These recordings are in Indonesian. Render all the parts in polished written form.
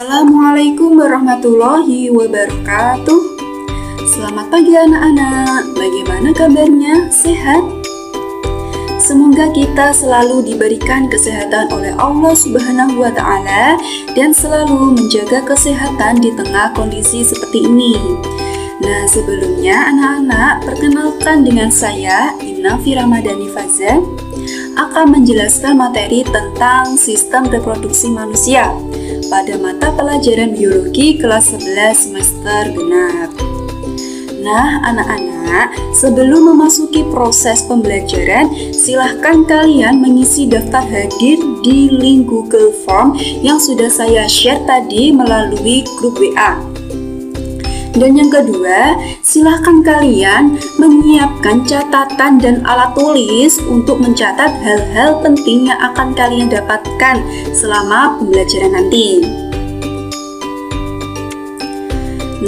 Assalamualaikum warahmatullahi wabarakatuh. Selamat pagi anak-anak, bagaimana kabarnya? Sehat? Semoga kita selalu diberikan kesehatan oleh Allah Subhanahu wa Ta'ala dan selalu menjaga kesehatan di tengah kondisi seperti ini. Nah, sebelumnya anak-anak, perkenalkan dengan saya Inafi Ramadhani Faza akan menjelaskan materi tentang sistem reproduksi manusia pada mata pelajaran biologi kelas 11 semester genap. Nah, anak-anak, sebelum memasuki proses pembelajaran, silahkan kalian mengisi daftar hadir di link Google Form yang sudah saya share tadi melalui grup WA. Dan yang kedua, silahkan kalian menyiapkan catatan dan alat tulis untuk mencatat hal-hal penting yang akan kalian dapatkan selama pembelajaran nanti.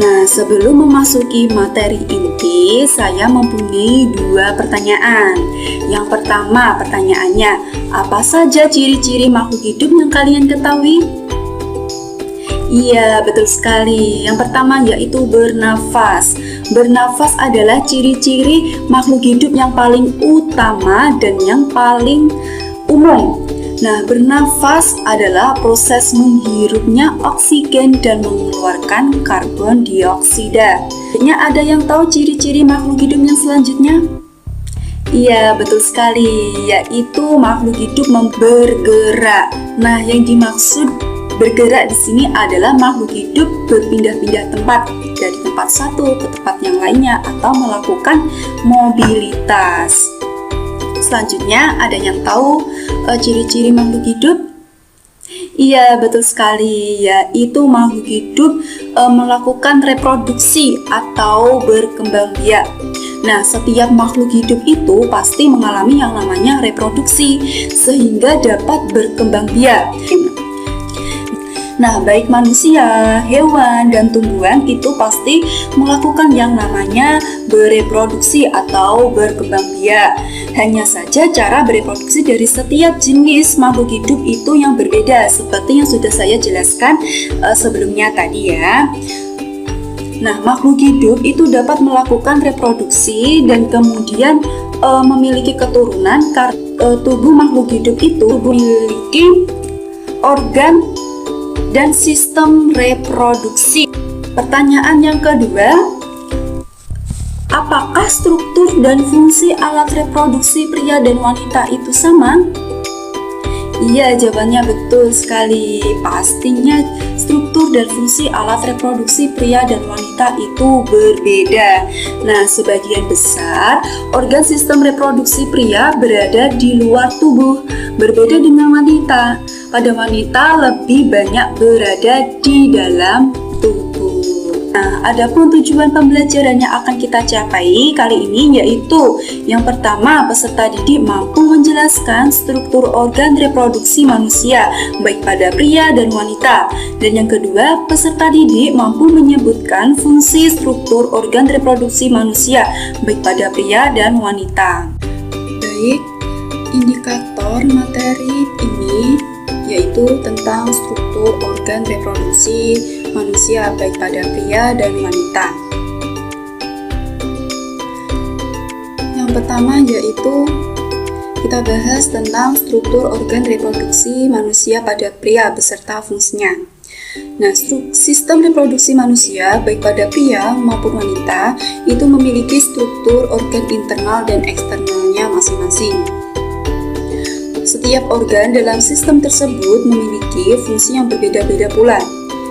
Nah, sebelum memasuki materi inti, saya mempunyai dua pertanyaan. Yang pertama, pertanyaannya, apa saja ciri-ciri makhluk hidup yang kalian ketahui? Iya, betul sekali. Yang pertama yaitu bernafas. Bernafas adalah ciri-ciri makhluk hidup yang paling utama dan yang paling umum. Nah, bernafas adalah proses menghirupnya oksigen dan mengeluarkan karbon dioksida. Ada yang tahu ciri-ciri makhluk hidup yang selanjutnya? Iya, betul sekali, yaitu makhluk hidup bergerak. Nah, yang dimaksud bergerak di sini adalah makhluk hidup berpindah-pindah tempat dari tempat satu ke tempat yang lainnya atau melakukan mobilitas. Selanjutnya, ada yang tahu ciri-ciri makhluk hidup? Iya, betul sekali, yaitu makhluk hidup melakukan reproduksi atau berkembang biak. Nah, setiap makhluk hidup itu pasti mengalami yang namanya reproduksi sehingga dapat berkembang biak. Nah, baik manusia, hewan, dan tumbuhan itu pasti melakukan yang namanya bereproduksi atau berkembang biak. Hanya saja cara bereproduksi dari setiap jenis makhluk hidup itu yang berbeda, seperti yang sudah saya jelaskan sebelumnya tadi ya. Nah, makhluk hidup itu dapat melakukan reproduksi dan kemudian memiliki keturunan karena tubuh makhluk hidup itu memiliki organ dan sistem reproduksi. Pertanyaan yang kedua, apakah struktur dan fungsi alat reproduksi pria dan wanita itu sama? Iya, jawabannya betul sekali. Pastinya struktur dan fungsi alat reproduksi pria dan wanita itu berbeda. Nah, sebagian besar organ sistem reproduksi pria berada di luar tubuh, berbeda dengan wanita. Pada wanita lebih banyak berada di dalam tubuh. Nah, adapun tujuan pembelajaran yang akan kita capai kali ini yaitu yang pertama, peserta didik mampu menjelaskan struktur organ reproduksi manusia baik pada pria dan wanita. Dan yang kedua, peserta didik mampu menyebutkan fungsi struktur organ reproduksi manusia baik pada pria dan wanita. Baik, indikator materi ini yaitu tentang struktur organ reproduksi manusia baik pada pria dan wanita. Yang pertama yaitu kita bahas tentang struktur organ reproduksi manusia pada pria beserta fungsinya. Nah, sistem reproduksi manusia baik pada pria maupun wanita itu memiliki struktur organ internal dan eksternalnya masing-masing. Setiap organ dalam sistem tersebut memiliki fungsi yang berbeda-beda pula.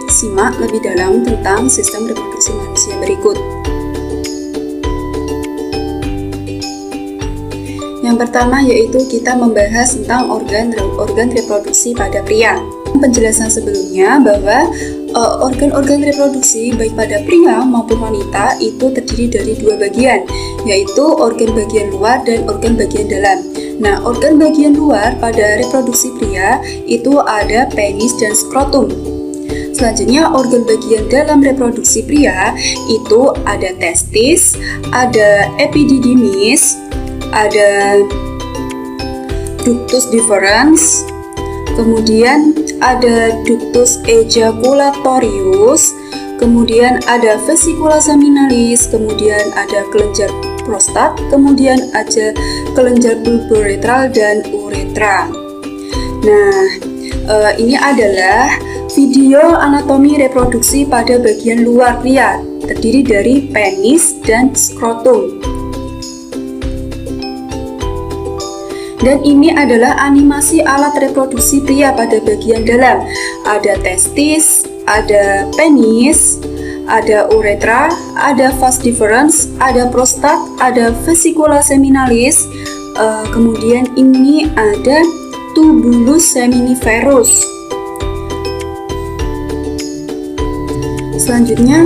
Simak lebih dalam tentang sistem reproduksi manusia berikut. Yang pertama yaitu kita membahas tentang organ reproduksi pada pria. Penjelasan sebelumnya bahwa organ-organ reproduksi baik pada pria maupun wanita itu terdiri dari dua bagian, yaitu organ bagian luar dan organ bagian dalam. Nah, organ bagian luar pada reproduksi pria itu ada penis dan skrotum. Selanjutnya, organ bagian dalam reproduksi pria itu ada testis, ada epididymis, ada ductus deferens, kemudian ada ductus ejaculatorius, kemudian ada vesicula seminalis, kemudian ada kelenjar prostat, kemudian ada kelenjar bulboretral dan uretra. Nah, ini adalah video anatomi reproduksi pada bagian luar pria, terdiri dari penis dan skrotum. Dan ini adalah animasi alat reproduksi pria pada bagian dalam. Ada testis, ada penis, ada uretra, ada vas deferens, ada prostat, ada vesicula seminalis, kemudian ini ada tubulus seminiferus. Selanjutnya,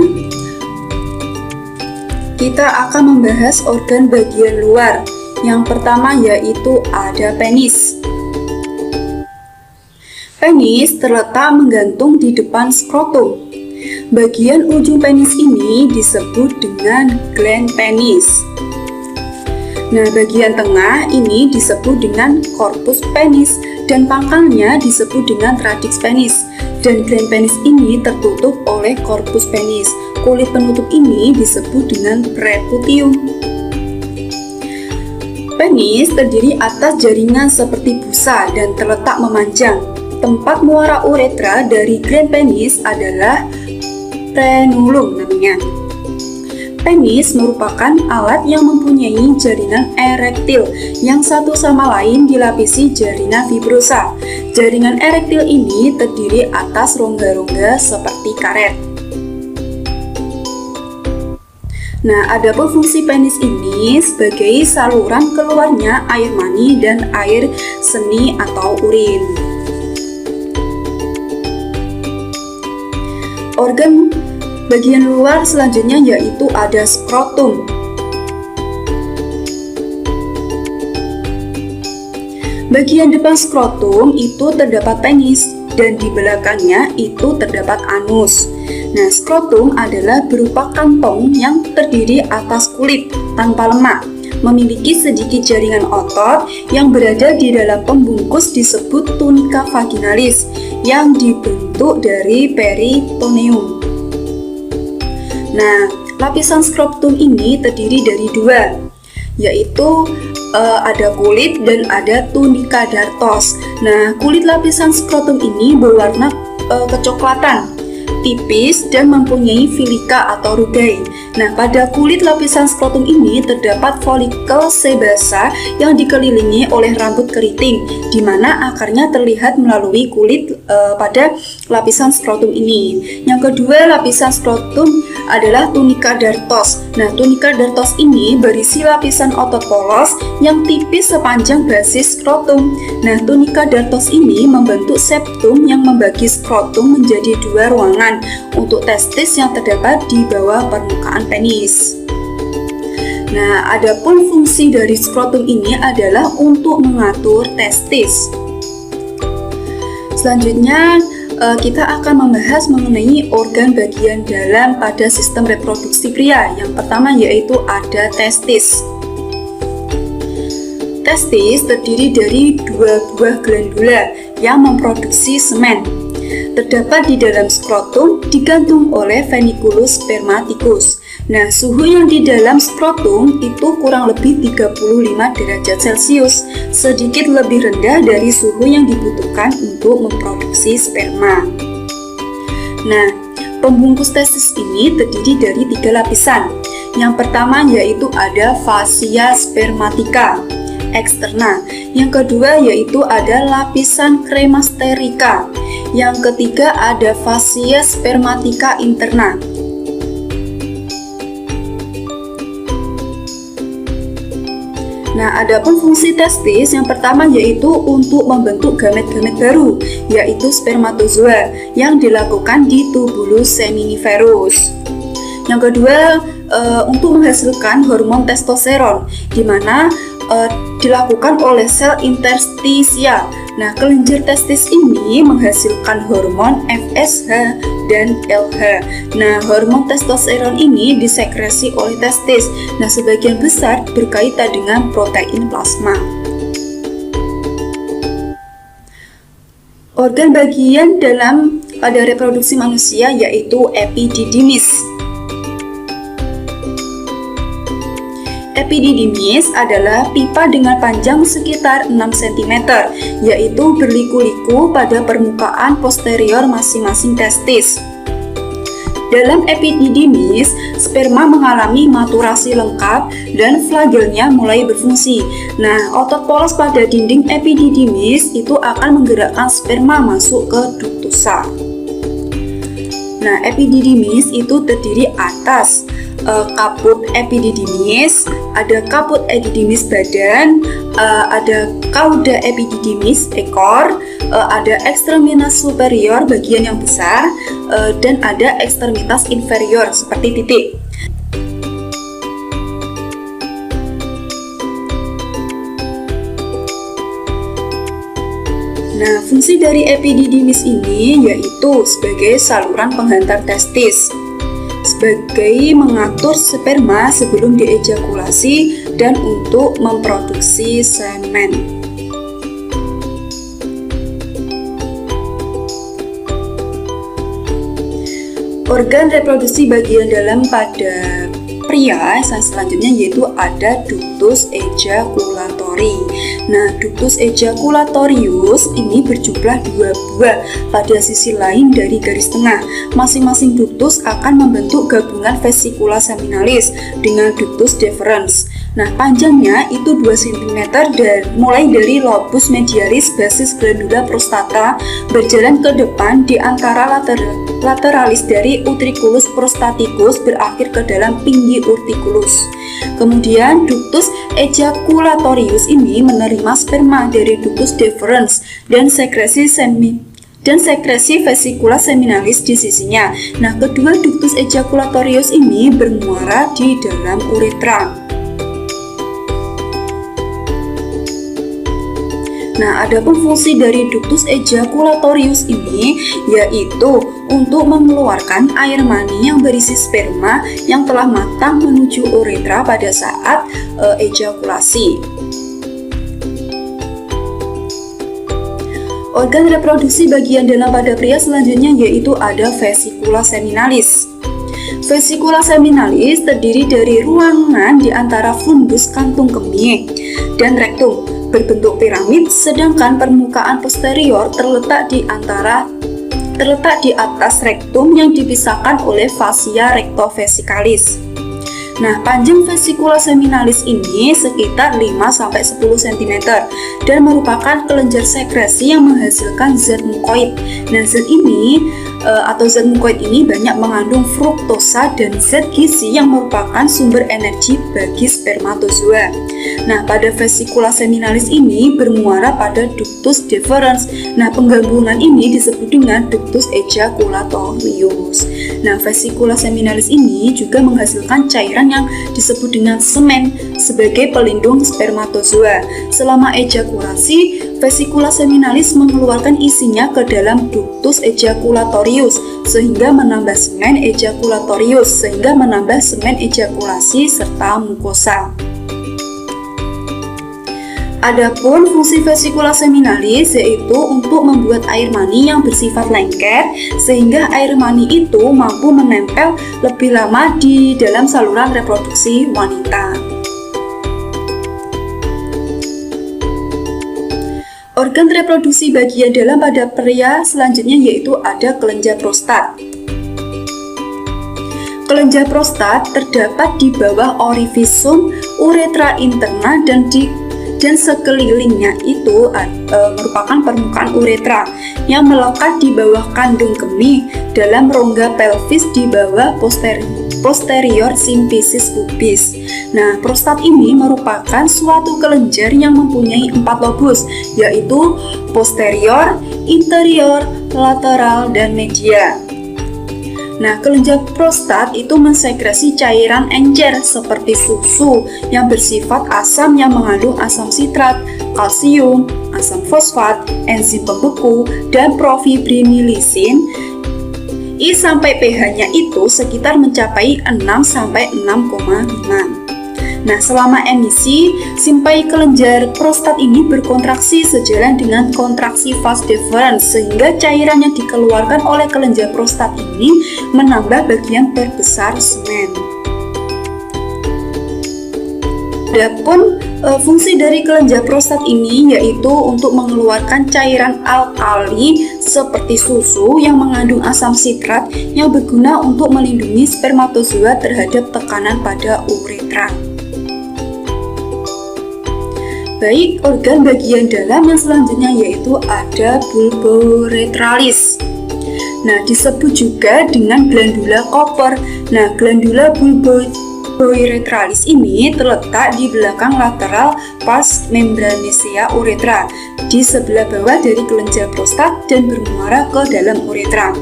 kita akan membahas organ bagian luar. Yang pertama yaitu ada penis. Penis terletak menggantung di depan skrotum. Bagian ujung penis ini disebut dengan gland penis. Nah, bagian tengah ini disebut dengan corpus penis dan pangkalnya disebut dengan radix penis. Dan gland penis ini tertutup oleh corpus penis. Kulit penutup ini disebut dengan preputium. Penis terdiri atas jaringan seperti busa dan terletak memanjang. Tempat muara uretra dari gland penis adalah frenulum namanya. Penis merupakan alat yang mempunyai jaringan erektil yang satu sama lain dilapisi jaringan fibrosa. Jaringan erektil ini terdiri atas rongga-rongga seperti karet. Nah, adapun fungsi penis ini sebagai saluran keluarnya air mani dan air seni atau urin. Organ bagian luar selanjutnya yaitu ada skrotum. Bagian depan skrotum itu terdapat penis dan di belakangnya itu terdapat anus. Nah, skrotum adalah berupa kantong yang terdiri atas kulit tanpa lemak, memiliki sedikit jaringan otot yang berada di dalam pembungkus disebut tunica vaginalis yang dibentuk dari peritoneum. Nah, lapisan skrotum ini terdiri dari dua, yaitu ada kulit dan ada tunica dartos. Nah, kulit lapisan skrotum ini berwarna kecoklatan, tipis dan mempunyai filika atau rugae. Nah, pada kulit lapisan skrotum ini terdapat folikel sebasa yang dikelilingi oleh rambut keriting, di mana akarnya terlihat melalui kulit pada lapisan skrotum ini. Yang kedua, lapisan skrotum adalah tunica dartos. Nah, tunica dartos ini berisi lapisan otot polos yang tipis sepanjang basis skrotum. Nah, tunica dartos ini membentuk septum yang membagi skrotum menjadi dua ruangan untuk testis yang terdapat di bawah permukaan penis. Nah, adapun fungsi dari skrotum ini adalah untuk mengatur testis. Selanjutnya, kita akan membahas mengenai organ bagian dalam pada sistem reproduksi pria. Yang pertama yaitu ada testis. Testis terdiri dari dua buah glandula yang memproduksi semen. Terdapat di dalam skrotum digantung oleh veniculus spermaticus. Nah, suhu yang di dalam skrotum itu kurang lebih 35 derajat Celcius, sedikit lebih rendah dari suhu yang dibutuhkan untuk memproduksi sperma. Nah, pembungkus testis ini terdiri dari 3 lapisan. Yang pertama yaitu ada fascia spermatica eksterna. Yang kedua yaitu ada lapisan kremasterika. Yang ketiga ada fascia spermatica interna. Nah, adapun fungsi testis yang pertama yaitu untuk membentuk gamet-gamet baru, yaitu spermatozoa yang dilakukan di tubulus seminiferus. Yang kedua, untuk menghasilkan hormon testosteron, di mana dilakukan oleh sel interstisial. Nah, kelenjar testis ini menghasilkan hormon FSH dan LH. Nah, hormon testosteron ini disekresi oleh testis. Nah, sebagian besar berkaitan dengan protein plasma. Organ bagian dalam pada reproduksi manusia yaitu epididymis. Epididymis adalah pipa dengan panjang sekitar 6 cm, yaitu berliku-liku pada permukaan posterior masing-masing testis. Dalam epididymis, sperma mengalami maturasi lengkap dan flagelnya mulai berfungsi. Nah, otot polos pada dinding epididymis itu akan menggerakkan sperma masuk ke ductusa. Nah, epididymis itu terdiri atas kaput epididymis, ada kaput epididymis badan, ada cauda epididymis ekor, ada ekstremitas superior bagian yang besar, dan ada ekstremitas inferior seperti titik. Nah, fungsi dari epididymis ini yaitu sebagai saluran penghantar testis, sebagai mengatur sperma sebelum diejakulasi dan untuk memproduksi semen. Organ reproduksi bagian dalam pada pria yang selanjutnya yaitu ada ductus ejaculatori. Nah, ductus ejaculatorius ini berjumlah 2 buah pada sisi lain dari garis tengah. Masing-masing ductus akan membentuk gabungan vesicula seminalis dengan ductus deferens. Nah, panjangnya itu 2 cm dan mulai dari lobus medialis basis glandula prostata berjalan ke depan di antara lateralis dari utriculus prostaticus berakhir ke dalam pingi urticulus. Kemudian ductus ejaculatorius ini menerima sperma dari ductus deferens dan sekresi vesicula seminalis di sisinya. Nah, kedua ductus ejaculatorius ini bermuara di dalam uretra. Nah, adapun fungsi dari ductus ejaculatorius ini yaitu untuk mengeluarkan air mani yang berisi sperma yang telah matang menuju uretra pada saat ejakulasi. Organ reproduksi bagian dalam pada pria selanjutnya yaitu ada vesicula seminalis. Vesicula seminalis terdiri dari ruangan di antara fundus kantung kemih dan rektum berbentuk piramid, sedangkan permukaan posterior terletak di atas rektum yang dipisahkan oleh fascia rectovesicalis. Nah, panjang vesicula seminalis ini sekitar 5-10 cm dan merupakan kelenjar sekresi yang menghasilkan zat mukoid. Nah, zat mukoid ini banyak mengandung fruktosa dan zat gizi yang merupakan sumber energi bagi spermatozoa. Nah, pada vesicula seminalis ini bermuara pada ductus deferens. Nah, penggabungan ini disebut dengan ductus ejaculatorius. Nah, vesicula seminalis ini juga menghasilkan cairan yang disebut dengan semen sebagai pelindung spermatozoa. Selama ejakulasi, vesicula seminalis mengeluarkan isinya ke dalam ductus ejaculatorius sehingga menambah semen ejakulasi serta mukosa. Adapun fungsi vesicula seminalis yaitu untuk membuat air mani yang bersifat lengket sehingga air mani itu mampu menempel lebih lama di dalam saluran reproduksi wanita. Organ reproduksi bagian dalam pada pria selanjutnya yaitu ada kelenjar prostat. Kelenjar prostat terdapat di bawah orifisum uretra interna dan sekelilingnya itu merupakan permukaan uretra yang melekat di bawah kandung kemih dalam rongga pelvis di bawah posterior symphysis pubis. Nah, prostat ini merupakan suatu kelenjar yang mempunyai 4 lobus, yaitu posterior, interior, lateral, dan media. Nah, kelenjar prostat itu mensekresi cairan encer seperti susu yang bersifat asam yang mengandung asam sitrat, kalsium, asam fosfat, enzim pembeku, dan profibrinilisin. I sampai pH-nya itu sekitar mencapai 6 sampai 6,5. Nah, selama emisi, simpai kelenjar prostat ini berkontraksi sejalan dengan kontraksi vas deferens, sehingga cairan yang dikeluarkan oleh kelenjar prostat ini menambah bagian terbesar semen. Adapun fungsi dari kelenjar prostat ini yaitu untuk mengeluarkan cairan alkali seperti susu yang mengandung asam sitrat yang berguna untuk melindungi spermatozoa terhadap tekanan pada uretra. Baik, organ bagian dalam yang selanjutnya yaitu ada bulbourethralis. Nah, disebut juga dengan glandula Cooper. Nah, glandula bulbourethralis ini terletak di belakang lateral pars membranaceae uretra, di sebelah bawah dari kelenjar prostat dan bermuara ke dalam uretra.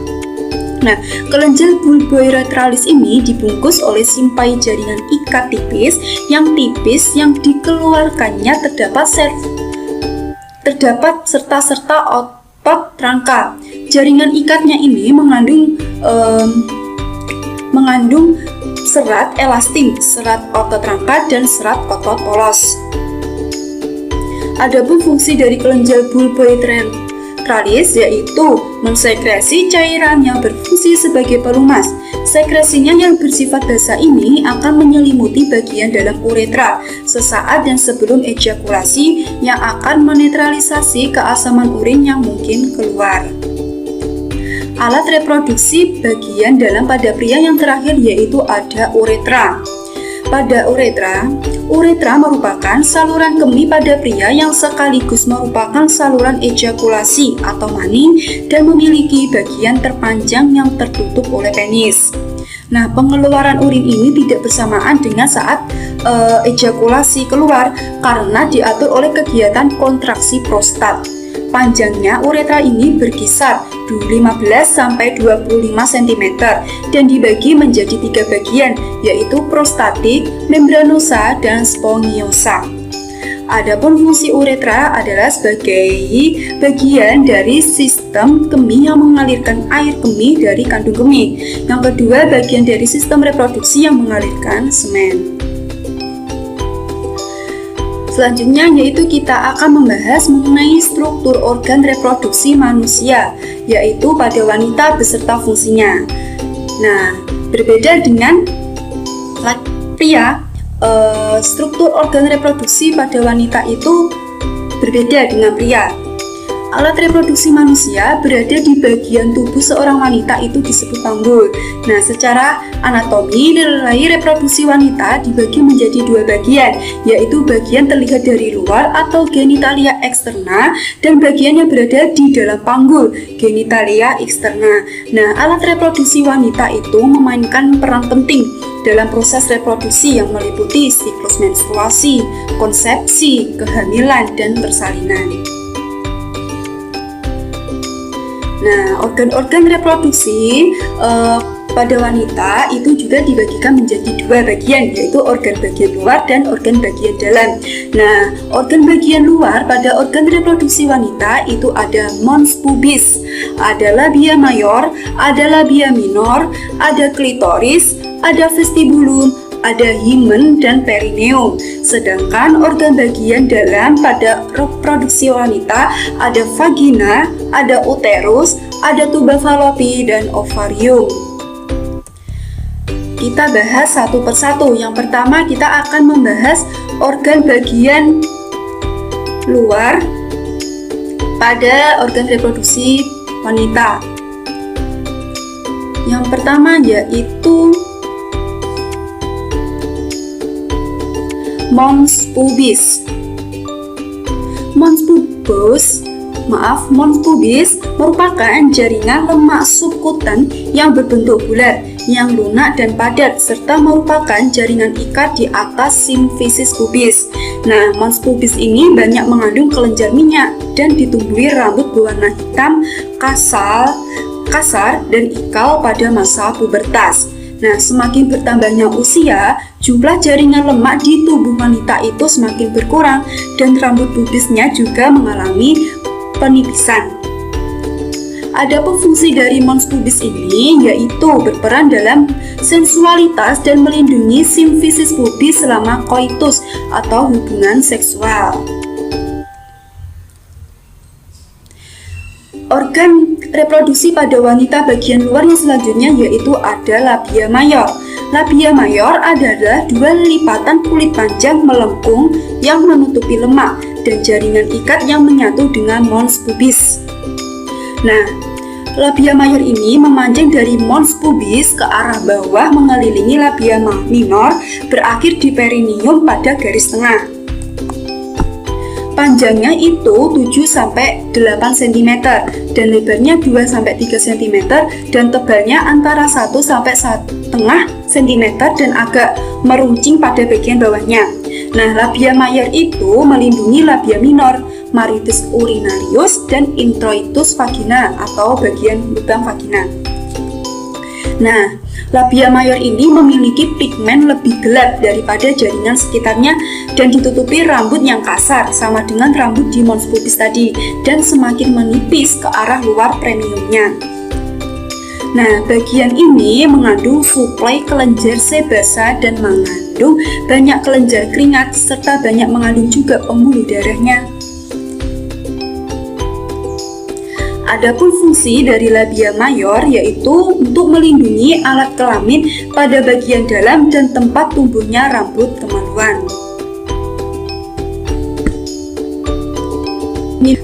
Nah, kelenjar bulbourethralis ini dibungkus oleh simpai jaringan ikat tipis yang dikeluarkannya terdapat serta-serta otot rangka. Jaringan ikatnya ini mengandung serat elastin, serat otot rangka, dan serat otot polos. Adapun fungsi dari kelenjar bulbourethralis yaitu mensekresi cairan yang berfungsi sebagai pelumas. Sekresinya yang bersifat basah ini akan menyelimuti bagian dalam uretra sesaat dan sebelum ejakulasi yang akan menetralisasi keasaman urin yang mungkin keluar. Alat reproduksi bagian dalam pada pria yang terakhir yaitu ada uretra. Pada uretra merupakan saluran kemih pada pria yang sekaligus merupakan saluran ejakulasi atau mani dan memiliki bagian terpanjang yang tertutup oleh penis. Nah, pengeluaran urin ini tidak bersamaan dengan saat ejakulasi keluar karena diatur oleh kegiatan kontraksi prostat. Panjangnya uretra ini berkisar 15-25 cm dan dibagi menjadi 3 bagian, yaitu prostatik, membranosa, dan spongiosa. Adapun fungsi uretra adalah sebagai bagian dari sistem kemih yang mengalirkan air kemih dari kandung kemih. Yang kedua, bagian dari sistem reproduksi yang mengalirkan semen. Selanjutnya yaitu kita akan membahas mengenai struktur organ reproduksi manusia, yaitu pada wanita beserta fungsinya. Nah, berbeda dengan pria, struktur organ reproduksi pada wanita itu berbeda dengan pria. Alat reproduksi manusia berada di bagian tubuh seorang wanita itu disebut panggul. Nah, secara anatomi, nilai reproduksi wanita dibagi menjadi 2 bagian, yaitu bagian terlihat dari luar atau genitalia eksterna dan bagian yang berada di dalam panggul, genitalia eksterna. Nah, alat reproduksi wanita itu memainkan peran penting dalam proses reproduksi yang meliputi siklus menstruasi, konsepsi, kehamilan, dan persalinan. Nah, organ-organ reproduksi pada wanita itu juga dibagikan menjadi 2 bagian, yaitu organ bagian luar dan organ bagian dalam. Nah, organ bagian luar pada organ reproduksi wanita itu ada mons pubis, ada labia mayor, ada labia minor, ada klitoris, ada vestibulum, ada himen dan perineum. Sedangkan organ bagian dalam pada reproduksi wanita ada vagina, ada uterus, ada tuba falopi, dan ovarium. Kita bahas satu persatu. Yang pertama kita akan membahas organ bagian luar pada organ reproduksi wanita. Yang pertama yaitu mons pubis. Mons pubis merupakan jaringan lemak subkutan yang berbentuk bulat, yang lunak dan padat, serta merupakan jaringan ikat di atas simfisis pubis. Nah, mons pubis ini banyak mengandung kelenjar minyak dan ditumbuhi rambut berwarna hitam, kasar dan ikal pada masa pubertas. Nah, semakin bertambahnya usia, jumlah jaringan lemak di tubuh wanita itu semakin berkurang dan rambut pubisnya juga mengalami penipisan. Adapun fungsi dari mons pubis ini yaitu berperan dalam sensualitas dan melindungi simfisis pubis selama koitus atau hubungan seksual. Organ reproduksi pada wanita bagian luar yang selanjutnya yaitu ada labia mayor. Labia mayor adalah dua lipatan kulit panjang melengkung yang menutupi lemak dan jaringan ikat yang menyatu dengan mons pubis. Nah, labia mayor ini memanjang dari mons pubis ke arah bawah mengelilingi labia minor, berakhir di perineum pada garis tengah. Panjangnya itu 7-8 cm dan lebarnya 2-3 cm dan tebalnya antara 1-1,5 cm dan agak meruncing pada bagian bawahnya. Nah, labia mayor itu melindungi labia minor, maritus urinarius, dan introitus vagina atau bagian lubang vagina. Nah, labia mayor ini memiliki pigmen lebih gelap daripada jaringan sekitarnya dan ditutupi rambut yang kasar sama dengan rambut di mons pubis tadi dan semakin menipis ke arah luar perineumnya. Nah, bagian ini mengandung suplai kelenjar sebasa dan mengandung banyak kelenjar keringat serta banyak mengandung juga pembuluh darahnya. Adapun fungsi dari labia mayor yaitu untuk melindungi alat kelamin pada bagian dalam dan tempat tumbuhnya rambut kemaluan.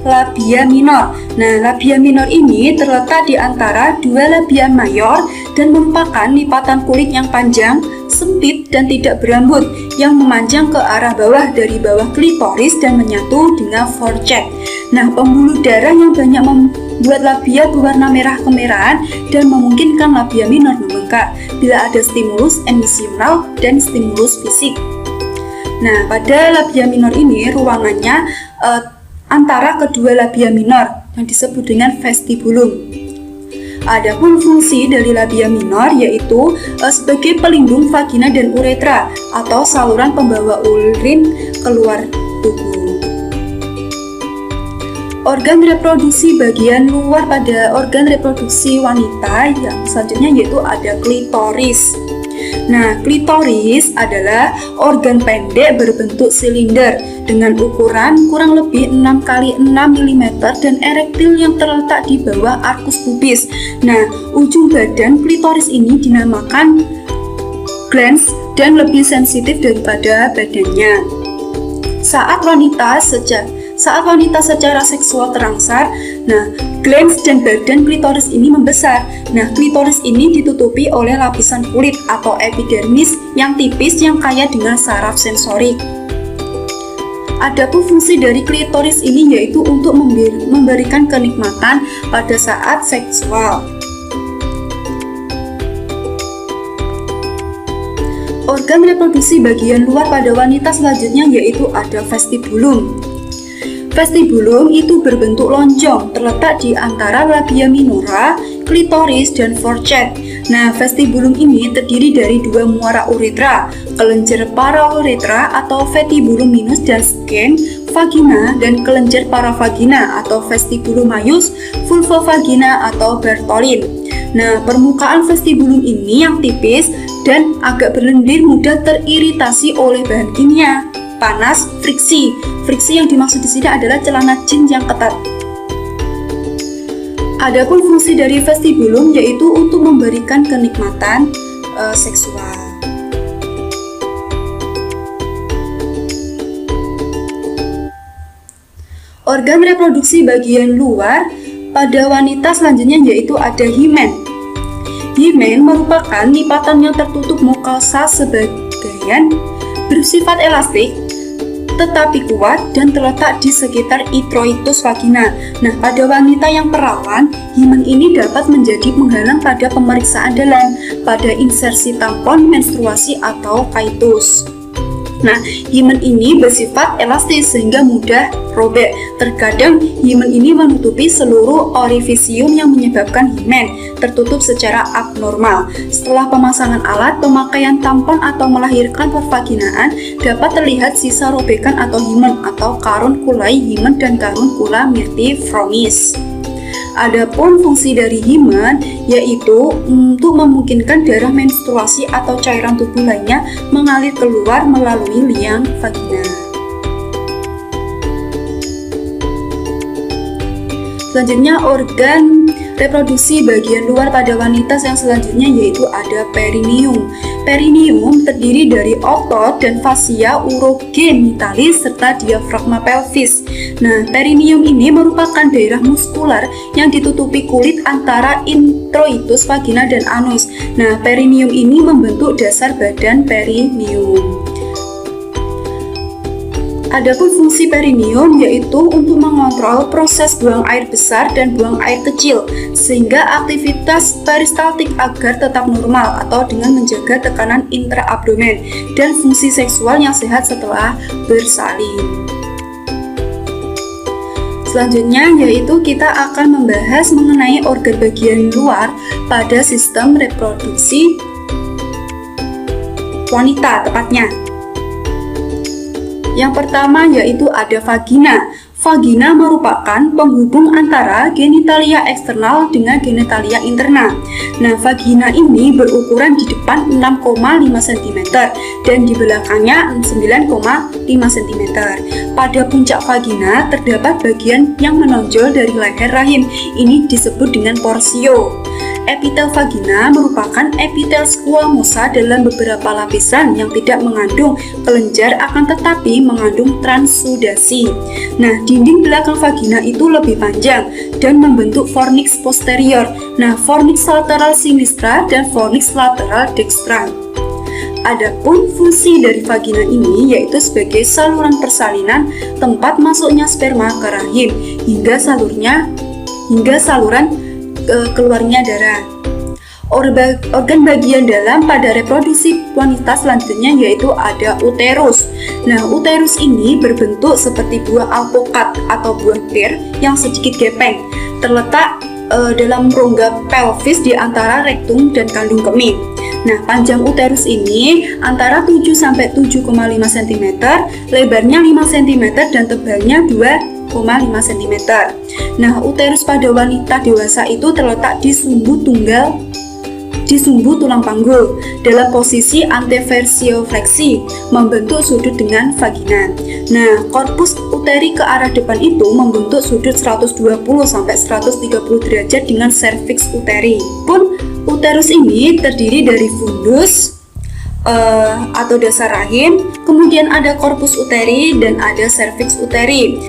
Labia minor. Nah, labia minor ini terletak di antara dua labia mayor dan merupakan lipatan kulit yang panjang, sempit, dan tidak berambut yang memanjang ke arah bawah dari bawah klitoris dan menyatu dengan forecheck. Nah, pembuluh darah yang banyak membuat labia berwarna merah kemerahan dan memungkinkan labia minor membengkak bila ada stimulus emisional dan stimulus fisik. Nah, pada labia minor ini ruangannya antara kedua labia minor yang disebut dengan vestibulum. Adapun fungsi dari labia minor yaitu sebagai pelindung vagina dan uretra atau saluran pembawa urin keluar tubuh. Organ reproduksi bagian luar pada organ reproduksi wanita yang selanjutnya yaitu ada klitoris. Nah, klitoris adalah organ pendek berbentuk silinder dengan ukuran kurang lebih 6 x 6 mm dan erektil yang terletak di bawah arkus pubis. Nah, ujung badan klitoris ini dinamakan glans dan lebih sensitif daripada badannya. Saat wanita secara seksual terangsar, nah, glans dan badan klitoris ini membesar. Nah, klitoris ini ditutupi oleh lapisan kulit atau epidermis yang tipis yang kaya dengan saraf sensorik. Adapun fungsi dari klitoris ini yaitu untuk memberikan kenikmatan pada saat seksual. Organ reproduksi bagian luar pada wanita selanjutnya yaitu ada vestibulum. Vestibulum itu berbentuk lonjong, terletak di antara labia minora, klitoris, dan forecheck. Nah, vestibulum ini terdiri dari dua muara uretra, kelenjar parauretra atau vestibulum minus dan sken vagina, dan kelenjar paravagina atau vestibulum maius, vulvovagina atau Bartholin. Nah, permukaan vestibulum ini yang tipis dan agak berlendir mudah teriritasi oleh bahan kimia, panas, friksi. Friksi yang dimaksud di sini adalah celana jeans yang ketat. Adapun fungsi dari vestibulum yaitu untuk memberikan kenikmatan seksual. Organ reproduksi bagian luar pada wanita selanjutnya yaitu ada himen. Himen merupakan lipatan yang tertutup mukosa sebagian bersifat elastik tetapi kuat dan terletak di sekitar introitus vagina. Nah, pada wanita yang perawan, himen ini dapat menjadi penghalang pada pemeriksaan dalam, pada insersi tampon, menstruasi, atau kaitus. Nah, himen ini bersifat elastis sehingga mudah robek. Terkadang himen ini menutupi seluruh orifisium yang menyebabkan himen tertutup secara abnormal. Setelah pemasangan alat, pemakaian tampon atau melahirkan pervaginaan dapat terlihat sisa robekan atau himen atau karunkulae himen dan karunkula myrtifromis. Adapun fungsi dari himen yaitu untuk memungkinkan darah menstruasi atau cairan tubuh lainnya mengalir keluar melalui liang vagina. Selanjutnya, organ reproduksi bagian luar pada wanita yang selanjutnya yaitu ada perineum. Perineum terdiri dari otot dan fascia urogenitalis serta diafragma pelvis. Nah, perineum ini merupakan daerah muskular yang ditutupi kulit antara introitus, vagina, dan anus. Nah, perineum ini membentuk dasar badan perineum. Adapun fungsi perineum yaitu untuk mengontrol proses buang air besar dan buang air kecil sehingga aktivitas peristaltik agar tetap normal atau dengan menjaga tekanan intraabdomen dan fungsi seksual yang sehat setelah bersalin. Selanjutnya yaitu kita akan membahas mengenai organ bagian luar pada sistem reproduksi wanita tepatnya. Yang pertama yaitu ada vagina. Vagina merupakan penghubung antara genitalia eksternal dengan genitalia internal. Nah, vagina ini berukuran di depan 6,5 cm dan di belakangnya 9,5 cm. Pada puncak vagina terdapat bagian yang menonjol dari leher rahim. Ini disebut dengan porsio. Epitel vagina merupakan epitel squamosa dalam beberapa lapisan yang tidak mengandung kelenjar akan tetapi mengandung transudasi. Nah, dinding belakang vagina itu lebih panjang dan membentuk fornix posterior. Nah, fornix lateral sinistra dan fornix lateral dextra. Adapun fungsi dari vagina ini yaitu sebagai saluran persalinan, tempat masuknya sperma ke rahim hingga saluran keluarnya darah. Organ bagian dalam pada reproduksi wanita selanjutnya yaitu ada uterus. Nah, uterus ini berbentuk seperti buah alpukat atau buah pir yang sedikit gepeng, terletak dalam rongga pelvis di antara rektum dan kandung kemih. Nah, panjang uterus ini antara 7 sampai 7,5 cm, lebarnya 5 cm dan tebalnya 2,5 cm. Nah, uterus pada wanita dewasa itu terletak di sumbu tulang panggul dalam posisi anteversiofleksi membentuk sudut dengan vagina. Nah, korpus uteri ke arah depan itu membentuk sudut 120 sampai 130 derajat dengan serviks uteri. Pun uterus ini terdiri dari fundus atau dasar rahim, kemudian ada korpus uteri dan ada serviks uteri.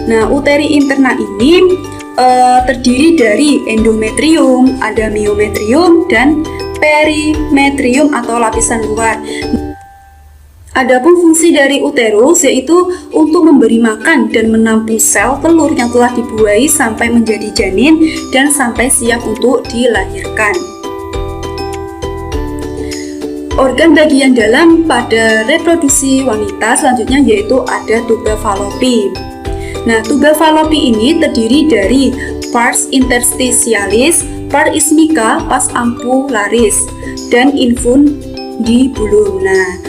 Nah, uteri interna ini terdiri dari endometrium, ada myometrium, dan perimetrium atau lapisan luar. Adapun fungsi dari uterus yaitu untuk memberi makan dan menampung sel telur yang telah dibuahi sampai menjadi janin dan sampai siap untuk dilahirkan. Organ bagian dalam pada reproduksi wanita selanjutnya yaitu ada tuba fallopi. Nah, tuba fallopi ini terdiri dari pars interstitialis, pars ismica, pars ampullaris, dan infundibulum. Nah,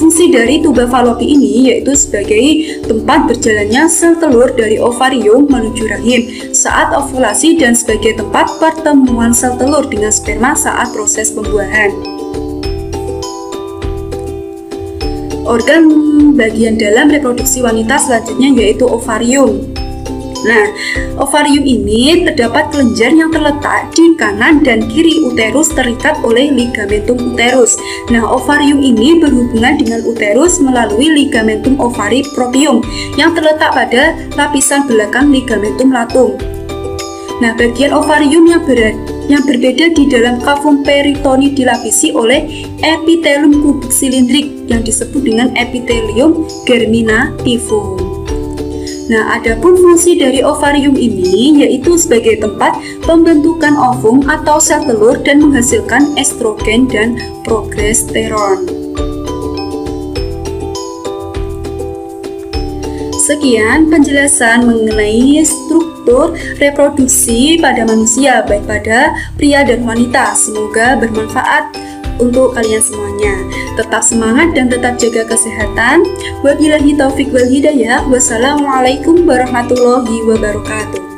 fungsi dari tuba fallopi ini yaitu sebagai tempat berjalannya sel telur dari ovarium menuju rahim saat ovulasi dan sebagai tempat pertemuan sel telur dengan sperma saat proses pembuahan. Organ bagian dalam reproduksi wanita selanjutnya yaitu ovarium. Nah, ovarium ini terdapat kelenjar yang terletak di kanan dan kiri uterus terikat oleh ligamentum uterus. Nah, ovarium ini berhubungan dengan uterus melalui ligamentum ovari propium yang terletak pada lapisan belakang ligamentum latum. Nah, bagian ovarium yang berbeda di dalam kavum peritoni dilapisi oleh epitelium kubik silindrik yang disebut dengan epitelium germinativum. Nah, adapun fungsi dari ovarium ini yaitu sebagai tempat pembentukan ovum atau sel telur dan menghasilkan estrogen dan progesteron. Sekian penjelasan mengenai struktur reproduksi pada manusia, baik pada pria dan wanita. Semoga bermanfaat untuk kalian semuanya. Tetap semangat dan tetap jaga kesehatan. Wabillahi taufik wal hidayah. Wassalamualaikum warahmatullahi wabarakatuh.